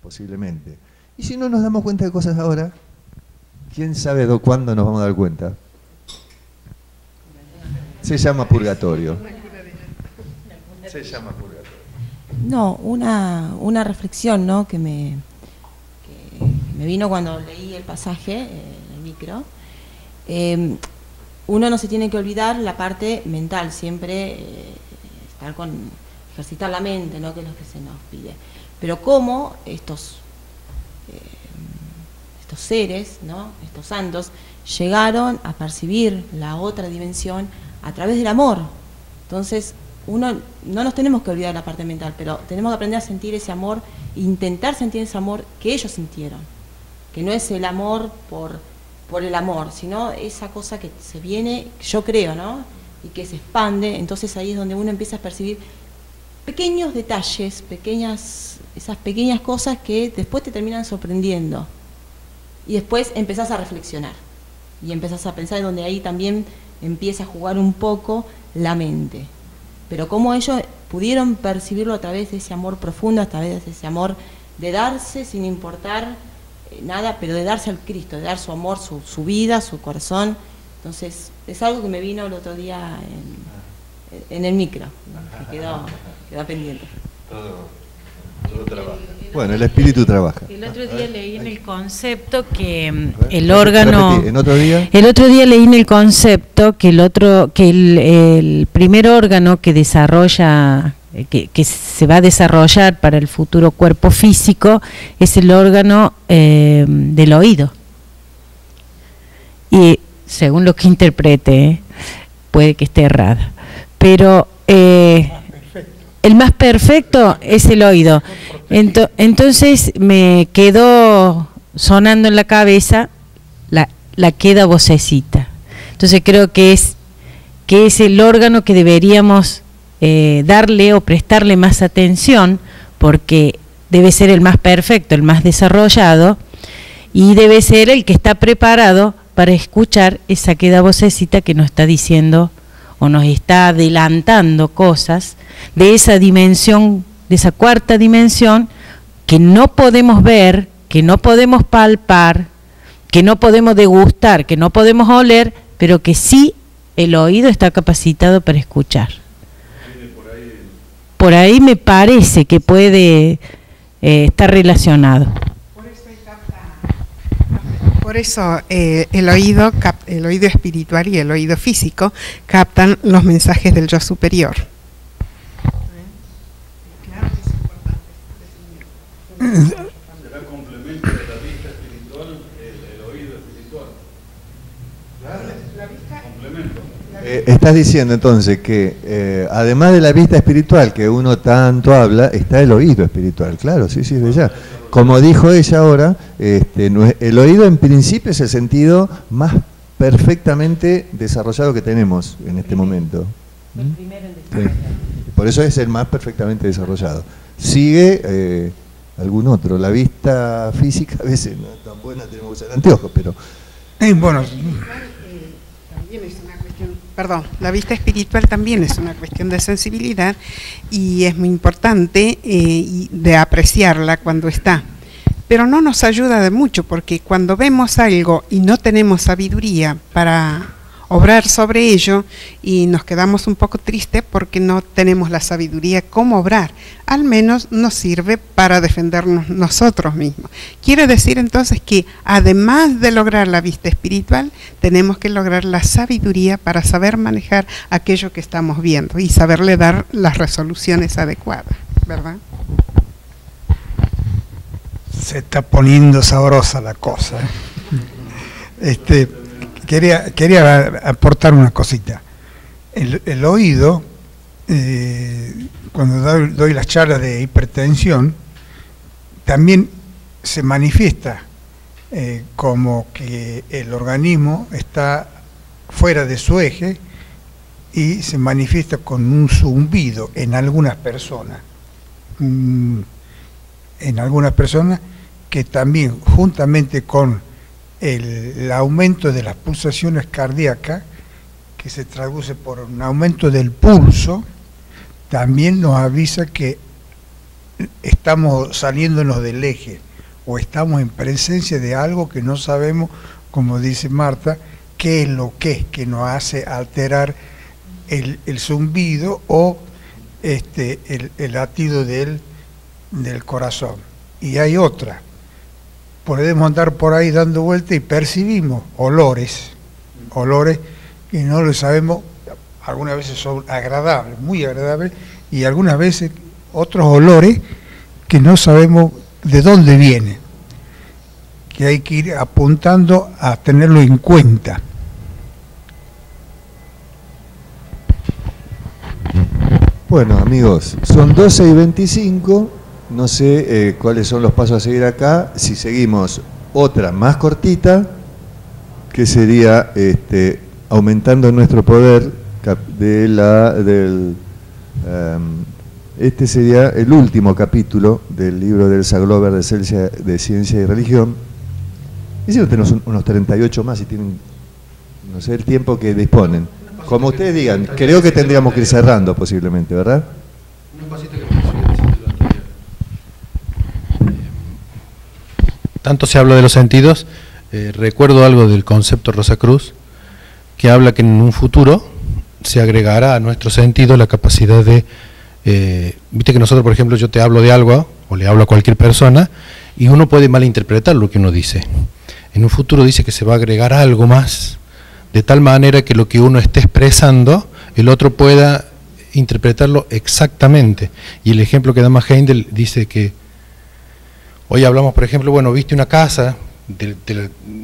posiblemente. Y si no nos damos cuenta de cosas ahora, ¿quién sabe cuándo nos vamos a dar cuenta? Se llama purgatorio. Se llama purgatorio. No, una reflexión, ¿no?, que me vino cuando leí el pasaje en el micro. Uno no se tiene que olvidar la parte mental, siempre ejercitar la mente, ¿no?, que es lo que se nos pide. Pero cómo estos seres, ¿no?, estos santos, llegaron a percibir la otra dimensión a través del amor. Entonces, no nos tenemos que olvidar la parte mental, pero tenemos que aprender a sentir ese amor, intentar sentir ese amor que ellos sintieron, que no es el amor por el amor, sino esa cosa que se viene, yo creo, ¿no?, y que se expande. Entonces ahí es donde uno empieza a percibir pequeños detalles, esas pequeñas cosas que después te terminan sorprendiendo. Y después empezás a reflexionar y empezás a pensar, donde ahí también empieza a jugar un poco la mente. Pero cómo ellos pudieron percibirlo a través de ese amor profundo, a través de ese amor de darse sin importar nada, pero de darse al Cristo, de dar su amor, su vida, su corazón. Entonces, es algo que me vino el otro día en el micro, que quedó pendiente. Todo trabaja. Bueno, el espíritu trabaja. El otro día leí en el concepto que el órgano... ¿En otro día? El otro día leí en el concepto que el primer órgano que desarrolla, que se va a desarrollar para el futuro cuerpo físico, es el órgano del oído. Y según lo que interprete, puede que esté errada, pero el más perfecto es el oído. Entonces me quedó sonando en la cabeza la queda vocecita. Entonces creo que es el órgano que deberíamos darle o prestarle más atención, porque debe ser el más perfecto, el más desarrollado, y debe ser el que está preparado para escuchar esa queda vocecita que nos está diciendo o nos está adelantando cosas de esa dimensión, de esa cuarta dimensión, que no podemos ver, que no podemos palpar, que no podemos degustar, que no podemos oler, pero que sí el oído está capacitado para escuchar. Por ahí me parece que puede estar relacionado. Por eso el oído espiritual y el oído físico captan los mensajes del yo superior. Claro que es importante. ¿Será complemento de la vista espiritual el oído espiritual? La vista, complemento. Estás diciendo entonces que además de la vista espiritual que uno tanto habla, está el oído espiritual, claro, sí, de ya. Como dijo ella ahora, el oído en principio es el sentido más perfectamente desarrollado que tenemos en este momento. El primero en desarrollar. Sí. Por eso es el más perfectamente desarrollado. Sigue algún otro. La vista física a veces no es tan buena, tenemos que usar anteojos, pero... bueno, también es una cuestión, la vista espiritual también es una cuestión de sensibilidad y es muy importante de apreciarla cuando está. Pero no nos ayuda de mucho, porque cuando vemos algo y no tenemos sabiduría para obrar sobre ello, y nos quedamos un poco tristes porque no tenemos la sabiduría cómo obrar, al menos nos sirve para defendernos nosotros mismos. Quiere decir entonces que además de lograr la vista espiritual, tenemos que lograr la sabiduría para saber manejar aquello que estamos viendo y saberle dar las resoluciones adecuadas, ¿verdad? Se está poniendo sabrosa la cosa. Quería aportar una cosita. El oído, cuando doy las charlas de hipertensión, también se manifiesta como que el organismo está fuera de su eje y se manifiesta con un zumbido en algunas personas. En algunas personas que también, juntamente con el aumento de las pulsaciones cardíacas, que se traduce por un aumento del pulso, también nos avisa que estamos saliéndonos del eje o estamos en presencia de algo que no sabemos, como dice Marta, qué es lo que nos hace alterar el zumbido o el latido del corazón. Y hay otra, podemos andar por ahí dando vueltas y percibimos olores que no lo sabemos, algunas veces son agradables, muy agradables, y algunas veces otros olores que no sabemos de dónde vienen, que hay que ir apuntando a tenerlo en cuenta. Bueno, amigos, son 12:25, no sé cuáles son los pasos a seguir acá, si seguimos otra más cortita, que sería aumentando nuestro poder este sería el último capítulo del libro de Elsa Glover de Ciencia y Religión. Y si no tenemos unos 38 más y tienen, no sé, el tiempo que disponen. Como ustedes digan, creo que tendríamos que ir cerrando posiblemente, ¿verdad? Un pasito que me decirlo anterior. Tanto se habla de los sentidos, recuerdo algo del concepto Rosacruz, que habla que en un futuro se agregará a nuestro sentido la capacidad de, viste que nosotros, por ejemplo, yo te hablo de algo, o le hablo a cualquier persona, y uno puede malinterpretar lo que uno dice. En un futuro dice que se va a agregar algo más, de tal manera que lo que uno esté expresando, el otro pueda interpretarlo exactamente. Y el ejemplo que da más Heindel dice que, hoy hablamos, por ejemplo, bueno, viste una casa,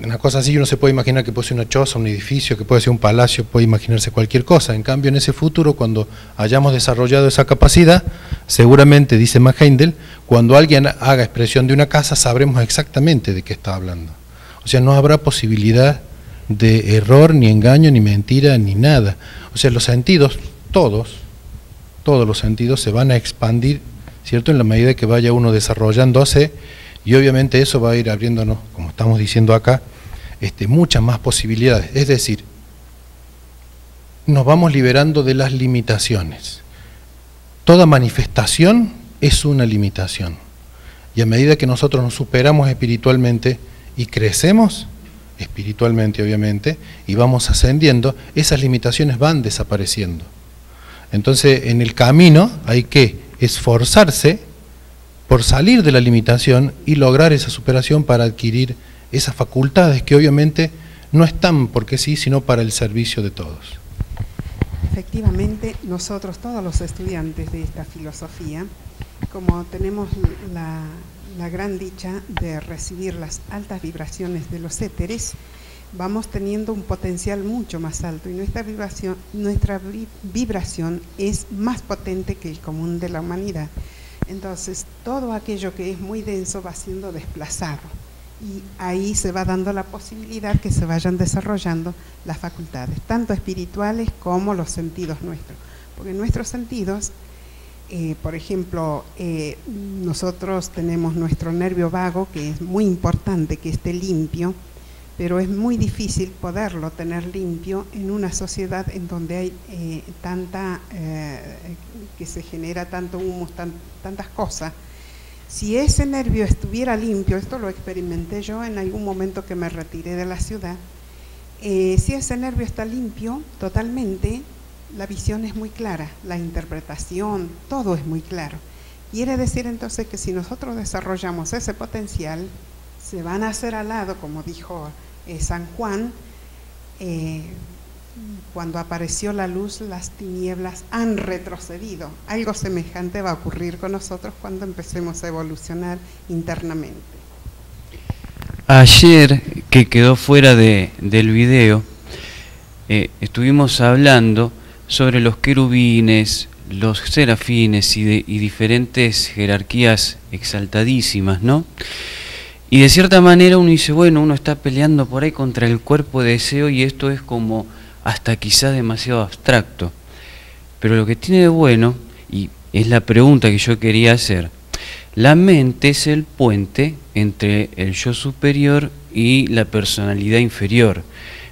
una cosa así, uno se puede imaginar que puede ser una choza, un edificio, que puede ser un palacio, puede imaginarse cualquier cosa. En cambio, en ese futuro, cuando hayamos desarrollado esa capacidad, seguramente, dice más Heindel, cuando alguien haga expresión de una casa, sabremos exactamente de qué está hablando. O sea, no habrá posibilidad de error, ni engaño, ni mentira, ni nada. O sea, los sentidos, todos los sentidos se van a expandir, ¿cierto?, en la medida que vaya uno desarrollándose, y obviamente eso va a ir abriéndonos, como estamos diciendo acá, muchas más posibilidades. Es decir, nos vamos liberando de las limitaciones. Toda manifestación es una limitación. Y a medida que nosotros nos superamos espiritualmente y crecemos espiritualmente, obviamente, y vamos ascendiendo, esas limitaciones van desapareciendo. Entonces, en el camino hay que esforzarse por salir de la limitación y lograr esa superación para adquirir esas facultades que obviamente no están porque sí, sino para el servicio de todos. Efectivamente, nosotros, todos los estudiantes de esta filosofía, como tenemos la gran dicha de recibir las altas vibraciones de los éteres, vamos teniendo un potencial mucho más alto, y nuestra vibración es más potente que el común de la humanidad. Entonces, todo aquello que es muy denso va siendo desplazado, y ahí se va dando la posibilidad que se vayan desarrollando las facultades, tanto espirituales como los sentidos nuestros. Porque nuestros sentidos, por ejemplo, nosotros tenemos nuestro nervio vago, que es muy importante que esté limpio, pero es muy difícil poderlo tener limpio en una sociedad en donde hay que se genera tanto humo, tantas cosas. Si ese nervio estuviera limpio, esto lo experimenté yo en algún momento que me retiré de la ciudad, si ese nervio está limpio totalmente, la visión es muy clara, la interpretación, todo es muy claro. Quiere decir entonces que si nosotros desarrollamos ese potencial, se van a hacer al lado, como dijo San Juan, cuando apareció la luz, las tinieblas han retrocedido. Algo semejante va a ocurrir con nosotros cuando empecemos a evolucionar internamente. Ayer, que quedó fuera del video, estuvimos hablando sobre los querubines, los serafines y diferentes jerarquías exaltadísimas, ¿no? Y de cierta manera uno dice, bueno, uno está peleando por ahí contra el cuerpo de deseo y esto es como hasta quizás demasiado abstracto. Pero lo que tiene de bueno, y es la pregunta que yo quería hacer, la mente es el puente entre el yo superior y la personalidad inferior.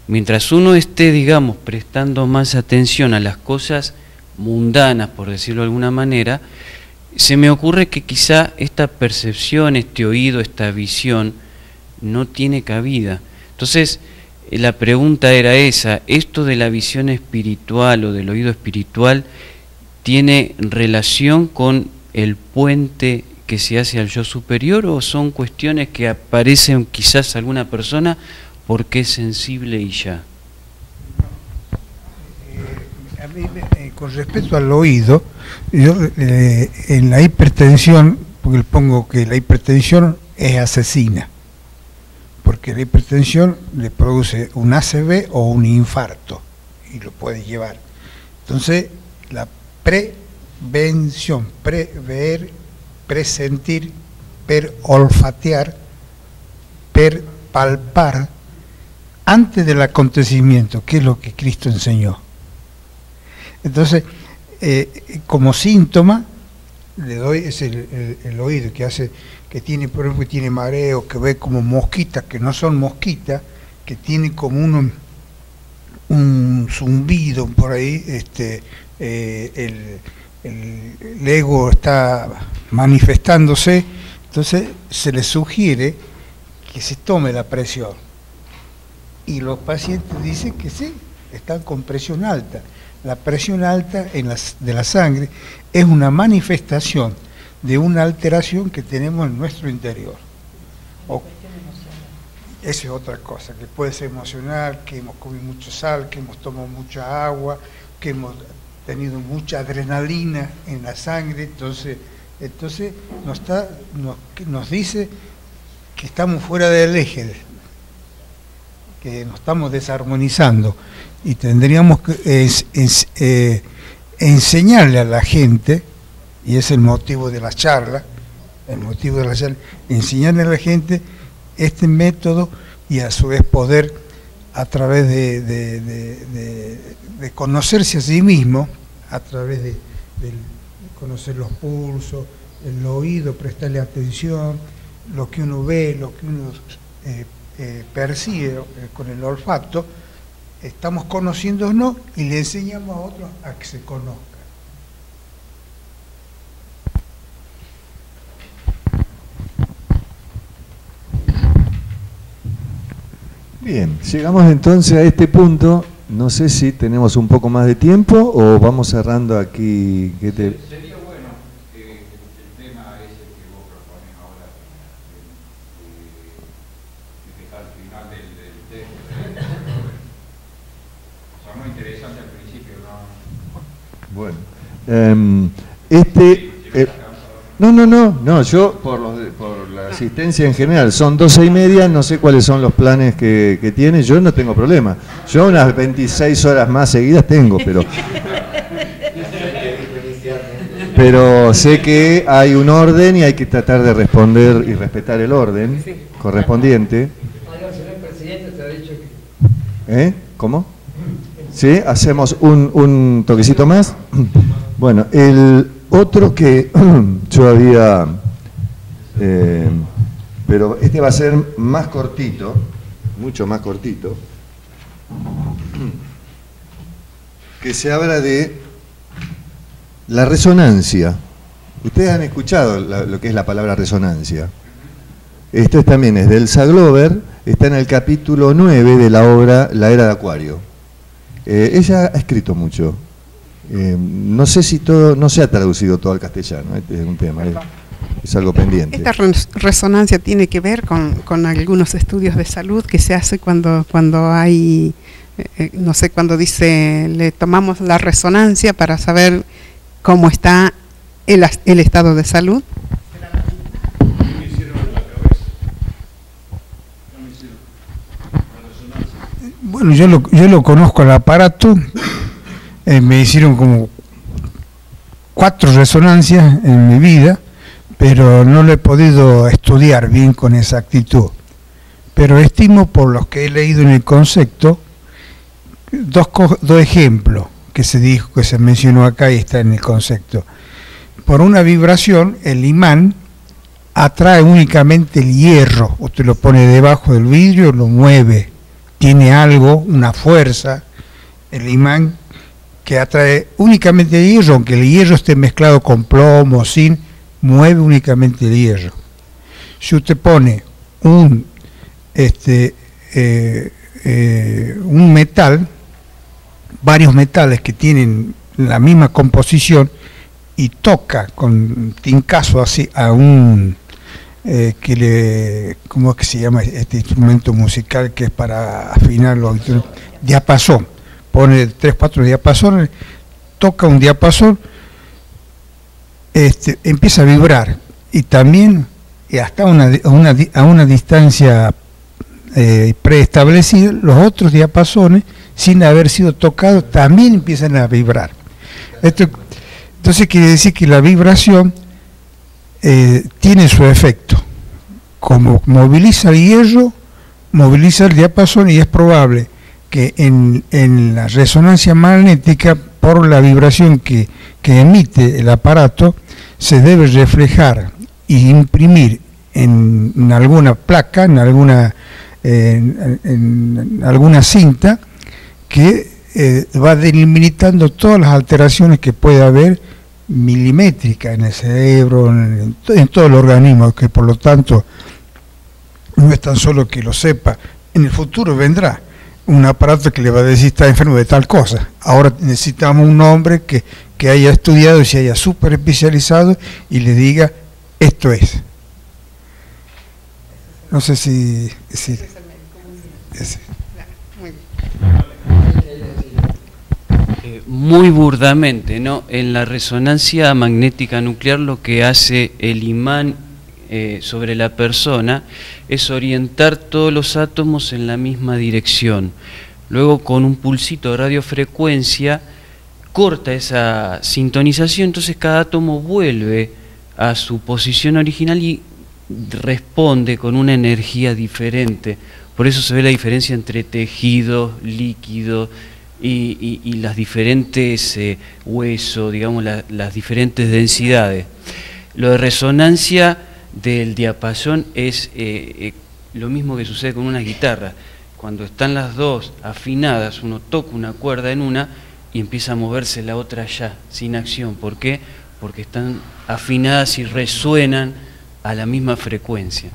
Mientras uno esté, digamos, prestando más atención a las cosas mundanas, por decirlo de alguna manera, se me ocurre que quizá esta percepción, este oído, esta visión, no tiene cabida. Entonces, la pregunta era esa: ¿esto de la visión espiritual o del oído espiritual tiene relación con el puente que se hace al yo superior, o son cuestiones que aparecen quizás a alguna persona porque es sensible y ya? A mí, con respecto al oído, yo en la hipertensión, porque le pongo que la hipertensión es asesina, porque la hipertensión le produce un ACV o un infarto y lo puede llevar. Entonces, la prevención, prever, presentir, olfatear, palpar antes del acontecimiento, que es lo que Cristo enseñó. Entonces, como síntoma, le doy es el oído que hace, que tiene, por ejemplo, que tiene mareo, que ve como mosquitas, que no son mosquitas, que tiene como un zumbido por ahí, el ego está manifestándose. Entonces se le sugiere que se tome la presión, y los pacientes dicen que sí, están con presión alta. La presión alta de la sangre es una manifestación de una alteración que tenemos en nuestro interior. Esa es otra cosa, que puede ser emocional, que hemos comido mucha sal, que hemos tomado mucha agua, que hemos tenido mucha adrenalina en la sangre. Entonces nos dice que estamos fuera del eje, que nos estamos desarmonizando, y tendríamos que enseñarle a la gente, y es el motivo de la charla, enseñarle a la gente este método, y a su vez poder, a través de conocerse a sí mismo, a través de conocer los pulsos, el oído, prestarle atención, lo que uno ve, lo que uno percibe con el olfato, estamos conociéndonos y le enseñamos a otros a que se conozcan. Bien, llegamos entonces a este punto. No sé si tenemos un poco más de tiempo o vamos cerrando aquí. Sería bueno que el tema ese que vos propones ahora, que está al final del texto, o sea, muy interesante al principio, ¿no? No, yo por la asistencia en general, son 12:30, no sé cuáles son los planes que tiene, yo no tengo problema. Yo unas 26 horas más seguidas tengo, pero sé que hay un orden y hay que tratar de responder y respetar el orden correspondiente. ¿Cómo? ¿Sí? ¿Hacemos un toquecito más? Bueno, el otro que yo había, pero este va a ser más cortito, mucho más cortito, que se habla de la resonancia. Ustedes han escuchado lo que es la palabra resonancia. Esto también es de Elsa Glover, está en el capítulo 9 de la obra La Era de Acuario. Ella ha escrito mucho. No sé si no se ha traducido todo al castellano, este es un tema, es algo pendiente. Esta resonancia tiene que ver con algunos estudios de salud que se hace cuando hay, no sé, cuando dice, le tomamos la resonancia para saber cómo está el estado de salud. Bueno, yo lo conozco al aparato. Me hicieron como 4 resonancias en mi vida, pero no lo he podido estudiar bien con exactitud. Pero estimo, por los que he leído en el concepto, dos ejemplos que se mencionó acá y está en el concepto. Por una vibración, el imán atrae únicamente el hierro. Usted lo pone debajo del vidrio, lo mueve, tiene algo, una fuerza, el imán que atrae únicamente el hierro, aunque el hierro esté mezclado con plomo, zinc, mueve únicamente el hierro. Si usted pone un metal, varios metales que tienen la misma composición, y toca con tincazo así a un ¿cómo es que se llama este instrumento musical que es para afinar los diapasón? Pone 3, 4 diapasones, toca un diapasón, empieza a vibrar, y también hasta a una distancia preestablecida, los otros diapasones, sin haber sido tocados, también empiezan a vibrar. Entonces quiere decir que la vibración tiene su efecto. Como moviliza el hierro, moviliza el diapasón, y es probable que en la resonancia magnética, por la vibración que emite el aparato, se debe reflejar y imprimir en alguna placa, en alguna cinta, que va delimitando todas las alteraciones que puede haber milimétricas en el cerebro, en todo el organismo, que por lo tanto no es tan solo que lo sepa. En el futuro vendrá un aparato que le va a decir está enfermo de tal cosa. Ahora necesitamos un hombre que haya estudiado y se haya súper especializado y le diga esto es. No sé si muy burdamente, ¿no? En la resonancia magnética nuclear lo que hace el imán sobre la persona es orientar todos los átomos en la misma dirección. Luego, con un pulsito de radiofrecuencia, corta esa sintonización, entonces cada átomo vuelve a su posición original y responde con una energía diferente. Por eso se ve la diferencia entre tejido, líquido y las diferentes huesos, digamos, las diferentes densidades. Lo de resonancia del diapasón es lo mismo que sucede con una guitarra. Cuando están las dos afinadas, uno toca una cuerda en una y empieza a moverse la otra ya, sin acción. ¿Por qué? Porque están afinadas y resuenan a la misma frecuencia.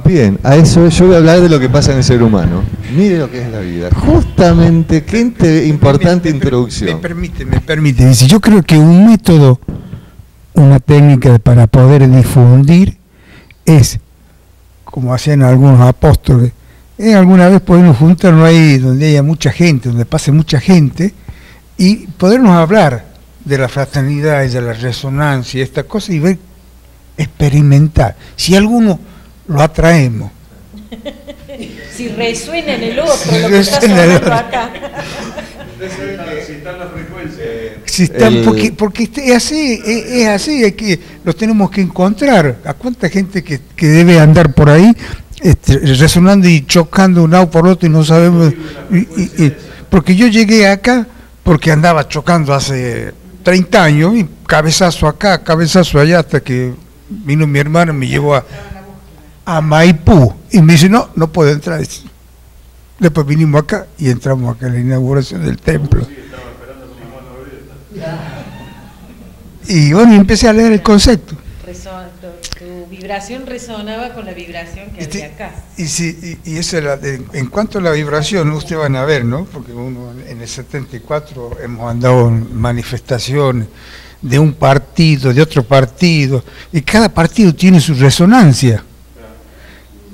Bien, a eso yo voy a hablar de lo que pasa en el ser humano. Mire lo que es la vida. Justamente, qué importante introducción. Me permite. Dice, yo creo que un método, una técnica para poder difundir es, como hacían algunos apóstoles, alguna vez podernos juntarnos ahí donde haya mucha gente, donde pase mucha gente, y podernos hablar de la fraternidad y de la resonancia y esta cosa, y ver, experimentar. Si alguno lo atraemos. Si resuena en el otro, lo que está sonando acá. Si están las frecuencias. Si están, porque es así, hay que, los tenemos que encontrar. ¿A cuánta gente que debe andar por ahí resonando y chocando un lado por otro y no sabemos? Porque yo llegué acá porque andaba chocando hace 30 años, y cabezazo acá, cabezazo allá, hasta que vino mi hermano y me llevó a Maipú, y me dice, no puedo entrar. Después vinimos acá y entramos acá en la inauguración del templo. Y bueno, empecé a leer el concepto. Tu vibración resonaba con la vibración que había acá. Y esa era en cuanto a la vibración, ustedes van a ver, ¿no? Porque uno en el 74 hemos andado en manifestaciones de un partido, de otro partido, y cada partido tiene su resonancia.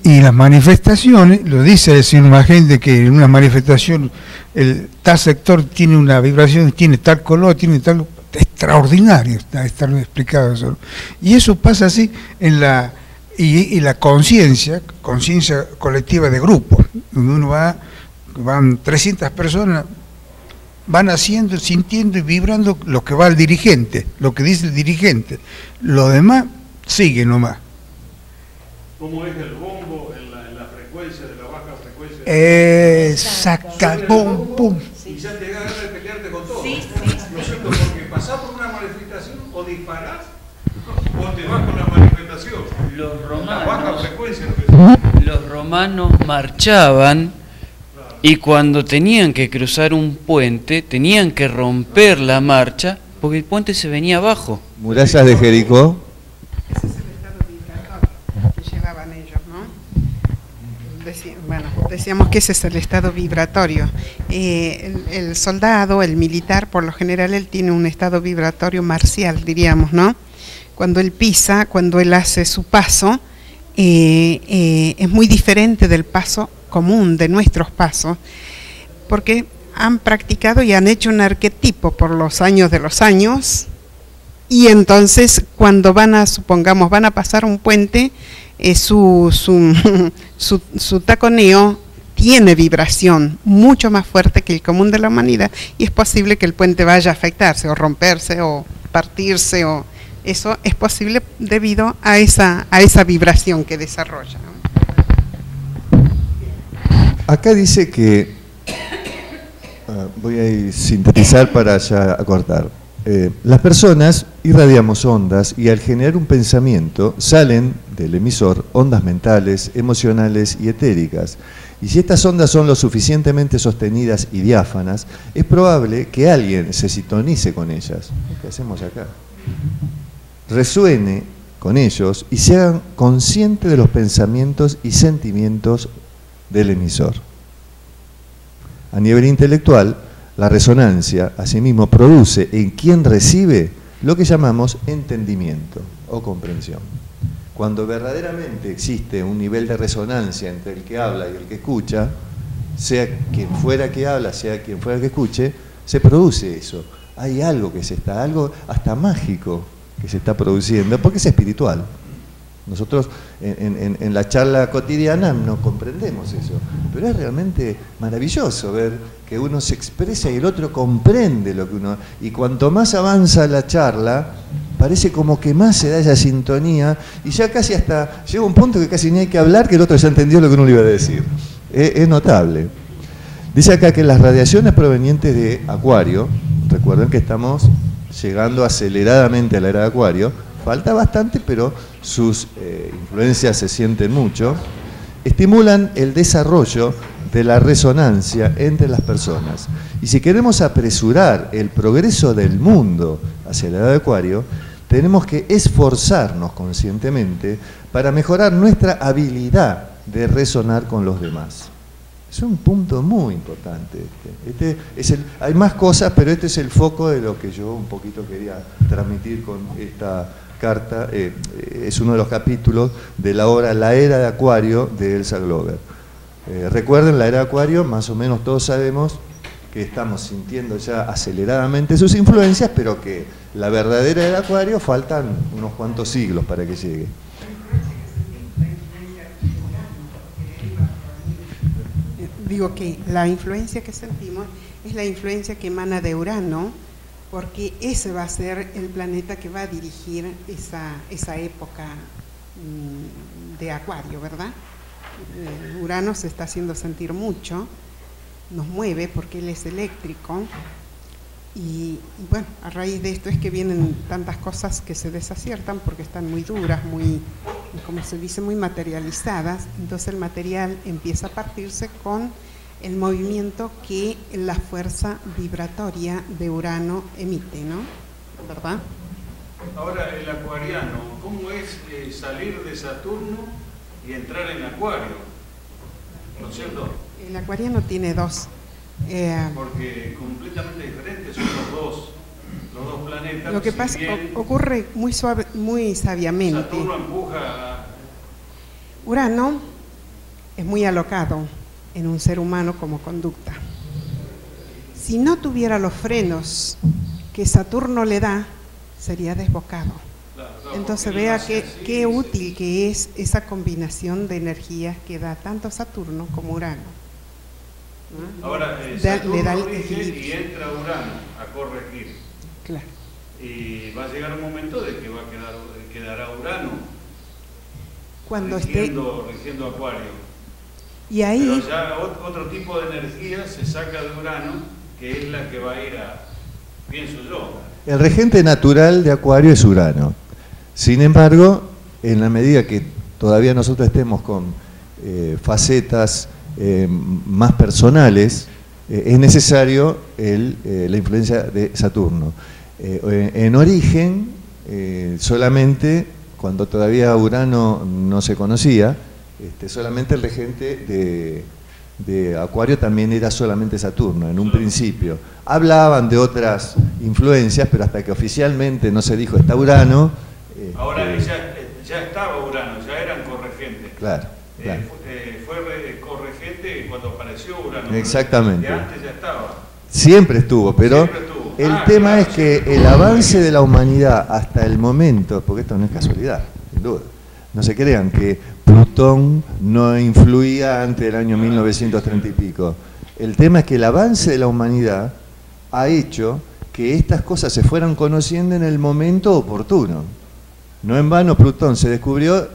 Y las manifestaciones, lo dice el señor Magente, que en una manifestación tal sector tiene una vibración, tiene tal color, tiene tal... Extraordinario está explicado eso. Y eso pasa así en la conciencia colectiva de grupo, donde uno van 300 personas, van haciendo, sintiendo y vibrando lo que va el dirigente, lo que dice el dirigente. Lo demás sigue nomás. ¿Cómo es el bombo en la frecuencia de la baja frecuencia? Exacta, pum, pum. Y ya te da ganas de pelearte con todo. Sí. ¿No es cierto? Porque pasás por una manifestación o disparás o te vas con la manifestación. Los La baja romanos, frecuencia. los romanos marchaban Y cuando tenían que cruzar un puente, tenían que romper la marcha porque el puente se venía abajo. Murallas de Jericó. Ese es el estado vibratorio que llevaban ellos, ¿no? Bueno, decíamos que ese es el estado vibratorio. El soldado, el militar, por lo general, él tiene un estado vibratorio marcial, diríamos, ¿no? Cuando él pisa, cuando él hace su paso, es muy diferente del paso común, de nuestros pasos, porque han practicado y han hecho un arquetipo por los años de los años, y entonces cuando supongamos, van a pasar un puente, su taconeo tiene vibración mucho más fuerte que el común de la humanidad, y es posible que el puente vaya a afectarse, o romperse, o partirse, o eso es posible debido a esa vibración que desarrolla, ¿no? Acá dice que, voy a sintetizar para ya acortar, las personas irradiamos ondas y al generar un pensamiento salen del emisor ondas mentales, emocionales y etéricas. Y si estas ondas son lo suficientemente sostenidas y diáfanas, es probable que alguien se sintonice con ellas, lo que hacemos acá, resuene con ellos y se hagan conscientes de los pensamientos y sentimientos del emisor. A nivel intelectual, la resonancia, asimismo, produce en quien recibe lo que llamamos entendimiento o comprensión. Cuando verdaderamente existe un nivel de resonancia entre el que habla y el que escucha, sea quien fuera que habla, sea quien fuera que escuche, se produce eso. Hay algo algo hasta mágico que se está produciendo, porque es espiritual. Nosotros en la charla cotidiana no comprendemos eso, pero es realmente maravilloso ver que uno se expresa y el otro comprende lo que uno... Y cuanto más avanza la charla, parece como que más se da esa sintonía y ya casi hasta llega un punto que casi ni hay que hablar, que el otro ya entendió lo que uno le iba a decir. Es notable. Dice acá que las radiaciones provenientes de Acuario, recuerden que estamos llegando aceleradamente a la era de Acuario, falta bastante, pero sus influencias se sienten mucho, estimulan el desarrollo de la resonancia entre las personas. Y si queremos apresurar el progreso del mundo hacia la edad de Acuario, tenemos que esforzarnos conscientemente para mejorar nuestra habilidad de resonar con los demás. Es un punto muy importante. Hay más cosas, pero este es el foco de lo que yo un poquito quería transmitir con esta carta. Es uno de los capítulos de la obra La Era de Acuario de Elsa Glover. Recuerden, la Era de Acuario, más o menos todos sabemos que estamos sintiendo ya aceleradamente sus influencias, pero que la verdadera Era de Acuario faltan unos cuantos siglos para que llegue. Digo que la influencia que sentimos es la influencia que emana de Urano, porque ese va a ser el planeta que va a dirigir esa época de Acuario, ¿verdad? Urano se está haciendo sentir mucho, nos mueve porque él es eléctrico, y bueno, a raíz de esto es que vienen tantas cosas que se desaciertan porque están muy duras, muy, como se dice, muy materializadas. Entonces el material empieza a partirse con el movimiento que la fuerza vibratoria de Urano emite, ¿no? ¿Verdad? Ahora, el acuariano, ¿cómo es salir de Saturno y entrar en Acuario? ¿No es cierto? El acuariano tiene dos. Porque completamente diferentes son los dos planetas. Lo que pasa, ocurre muy sabiamente. Saturno empuja. Urano es muy alocado en un ser humano como conducta. Si no tuviera los frenos que Saturno le da, sería desbocado. Claro, entonces vea qué útil que es esa combinación de energías que da tanto Saturno como Urano. Ahora, Saturno rige y entra Urano a corregir. Claro. Y va a llegar un momento de que quedará Urano cuando rigiendo Acuario. Y ahí, pero ya otro tipo de energía se saca de Urano, que es la que va a ir pienso yo. El regente natural de Acuario es Urano. Sin embargo, en la medida que todavía nosotros estemos con facetas más personales, es necesario la influencia de Saturno. En origen, solamente cuando todavía Urano no se conocía, solamente el regente de Acuario también era solamente Saturno, en un principio. Hablaban de otras influencias, pero hasta que oficialmente no se dijo está Urano. Ahora ya estaba Urano, ya eran corregentes. Claro, claro. Fue corregente cuando apareció Urano. Exactamente. De antes ya estaba. Siempre estuvo, pero el tema es que el avance de la humanidad hasta el momento, porque esto no es casualidad, sin duda, no se crean que Plutón no influía antes del año 1930 y pico. El tema es que el avance de la humanidad ha hecho que estas cosas se fueran conociendo en el momento oportuno. No en vano Plutón se descubrió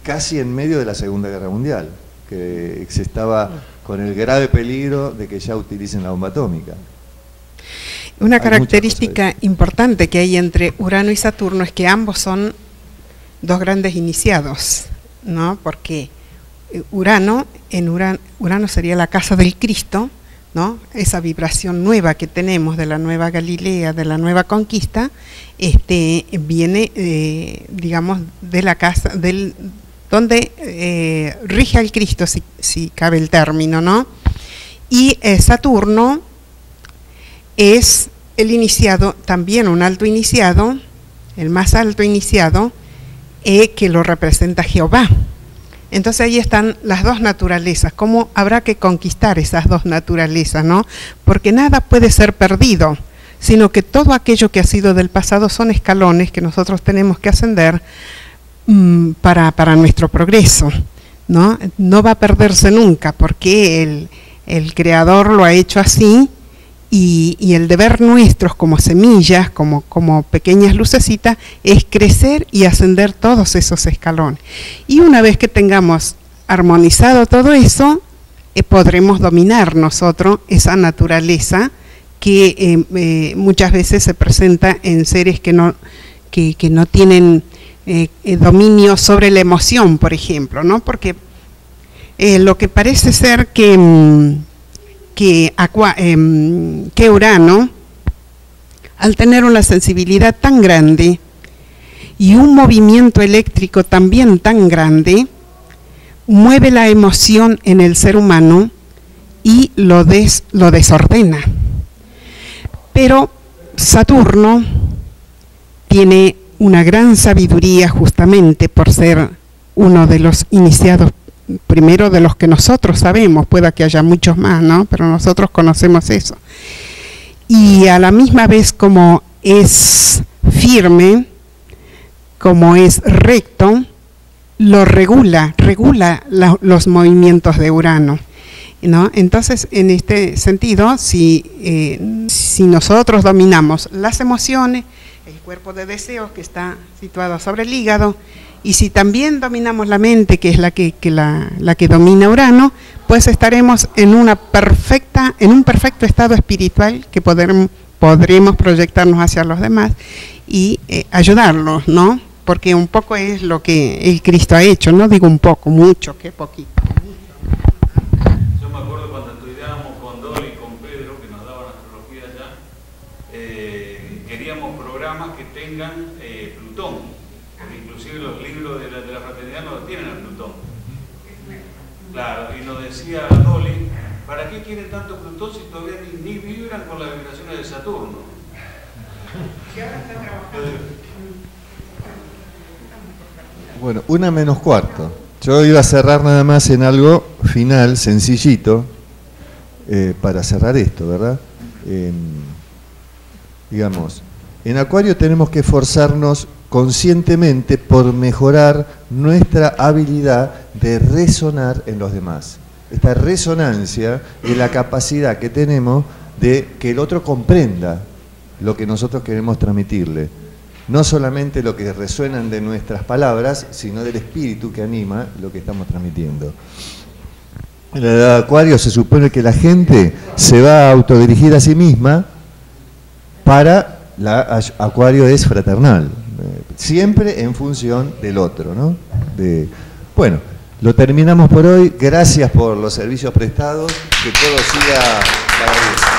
casi en medio de la Segunda Guerra Mundial, que se estaba con el grave peligro de que ya utilicen la bomba atómica. Una característica importante que hay entre Urano y Saturno es que ambos son dos grandes iniciados, ¿no? Porque Urano sería la casa del Cristo, ¿no? Esa vibración nueva que tenemos de la nueva Galilea, de la nueva conquista, viene, digamos, de la casa, donde rige al Cristo, si cabe el término, ¿no? Y Saturno es el iniciado, también un alto iniciado, el más alto iniciado, que lo representa Jehová. Entonces ahí están las dos naturalezas, cómo habrá que conquistar esas dos naturalezas, ¿no? Porque nada puede ser perdido, sino que todo aquello que ha sido del pasado son escalones que nosotros tenemos que ascender para nuestro progreso, ¿no? No va a perderse nunca, porque el Creador lo ha hecho así, y el deber nuestros como semillas, como pequeñas lucecitas, es crecer y ascender todos esos escalones. Y una vez que tengamos armonizado todo eso, podremos dominar nosotros esa naturaleza que muchas veces se presenta en seres que no tienen dominio sobre la emoción, por ejemplo, ¿no? Porque lo que parece ser que Urano, al tener una sensibilidad tan grande y un movimiento eléctrico también tan grande, mueve la emoción en el ser humano y lo desordena. Pero Saturno tiene una gran sabiduría, justamente por ser uno de los iniciados, primero de los que nosotros sabemos, pueda que haya muchos más, ¿no? Pero nosotros conocemos eso. Y a la misma vez, como es firme, como es recto, lo regula los movimientos de Urano, ¿no? Entonces, en este sentido, si nosotros dominamos las emociones, el cuerpo de deseos que está situado sobre el hígado, y si también dominamos la mente, que es la que domina Urano, pues estaremos en un perfecto estado espiritual que podremos proyectarnos hacia los demás y ayudarlos, ¿no? Porque un poco es lo que el Cristo ha hecho, no digo un poco, mucho, que poquito. Yo me acuerdo cuando estudiábamos con Dolly y con Pedro, que nos daban astrología allá, queríamos programas que tengan Plutón. Inclusive los libros de la fraternidad no tienen a Plutón. Claro, y nos decía Dolly, ¿para qué quieren tanto Plutón si todavía ni vibran con las vibraciones de Saturno? Bueno, 1:45. Yo iba a cerrar nada más en algo final, sencillito, para cerrar esto, ¿verdad? Digamos, en Acuario tenemos que esforzarnos conscientemente por mejorar nuestra habilidad de resonar en los demás. Esta resonancia es la capacidad que tenemos de que el otro comprenda lo que nosotros queremos transmitirle. No solamente lo que resuenan de nuestras palabras, sino del espíritu que anima lo que estamos transmitiendo. En la edad de Acuario se supone que la gente se va a autodirigir a sí misma Acuario es fraternal, siempre en función del otro, ¿no? Bueno, Lo terminamos por hoy. Gracias por los servicios prestados. Que todo siga maravilloso.